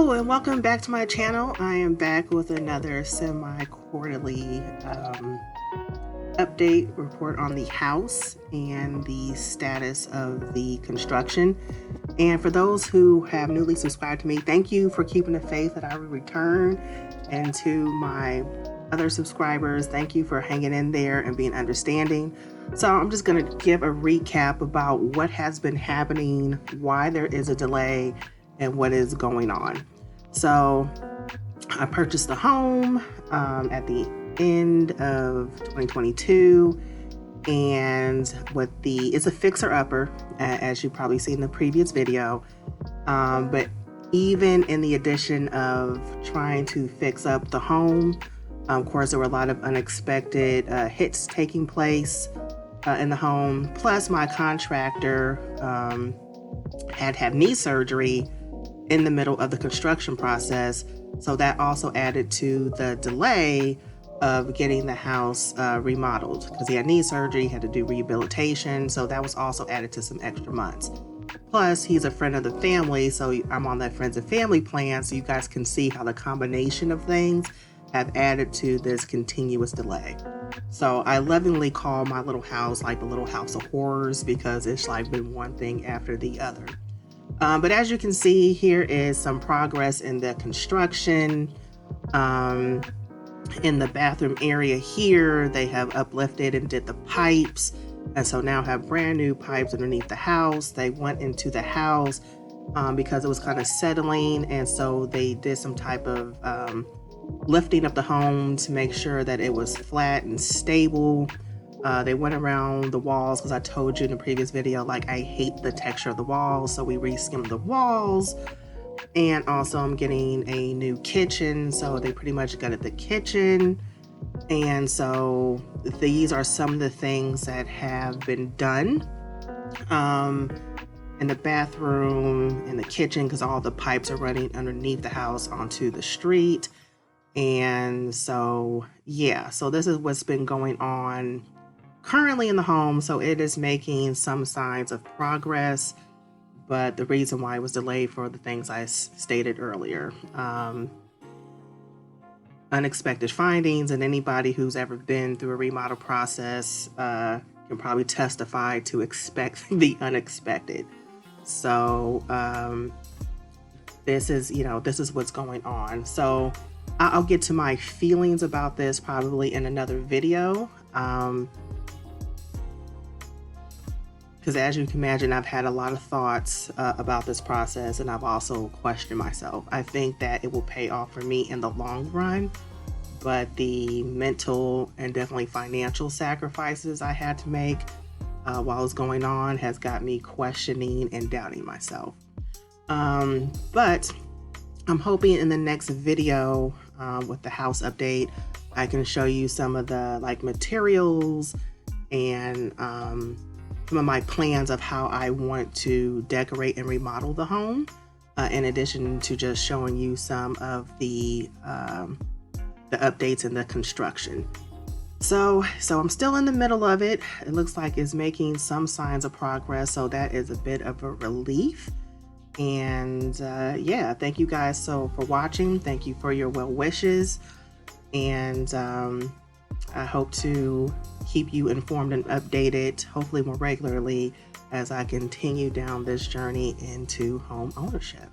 Hello and welcome back to my channel. I am back with another semi-quarterly update report on the house and the status of the construction. And for those who have newly subscribed to me, thank you for keeping the faith that I will return. And to my other subscribers, thank you for hanging in there and being understanding. So I'm just going to give a recap about what has been happening, why there is a delay, and what is going on. So I purchased the home at the end of 2022, and it's a fixer-upper, as you probably seen in the previous video. But even in the addition of trying to fix up the home, of course, there were a lot of unexpected hits taking place in the home. Plus, my contractor had knee surgery in the middle of the construction process. So that also added to the delay of getting the house remodeled, because he had knee surgery, had to do rehabilitation. So that was also added to some extra months. Plus, he's a friend of the family, so I'm on that friends and family plan, so you guys can see how the combination of things have added to this continuous delay. So I lovingly call my little house like the little house of horrors, because it's like been one thing after the other. But as you can see, here is some progress in the construction. In the bathroom area here, they have uplifted and did the pipes, and so now have brand new pipes underneath the house. They went into the house because it was kind of settling, and so they did some type of lifting of the home to make sure that it was flat and stable. They went around the walls, because I told you in the previous video, like, I hate the texture of the walls, so we re-skimmed the walls. And also I'm getting a new kitchen, so they pretty much gutted the kitchen. And so these are some of the things that have been done in the bathroom, in the kitchen, because all the pipes are running underneath the house onto the street. And so yeah, so this is what's been going on currently in the home. So it is making some signs of progress, but the reason why it was delayed for the things I stated earlier, unexpected findings, and anybody who's ever been through a remodel process can probably testify to expect the unexpected. So this is what's going on. So I'll get to my feelings about this probably in another video. Because as you can imagine, I've had a lot of thoughts about this process, and I've also questioned myself. I think that it will pay off for me in the long run, but the mental and definitely financial sacrifices I had to make while it was going on has got me questioning and doubting myself. But I'm hoping in the next video with the house update, I can show you some of the materials and some of my plans of how I want to decorate and remodel the home, in addition to just showing you some of the updates in the construction. So I'm still in the middle of it. It looks like it's making some signs of progress, so that is a bit of a relief. And yeah, thank you guys for watching. Thank you for your well wishes, and I hope to keep you informed and updated, hopefully more regularly, as I continue down this journey into home ownership.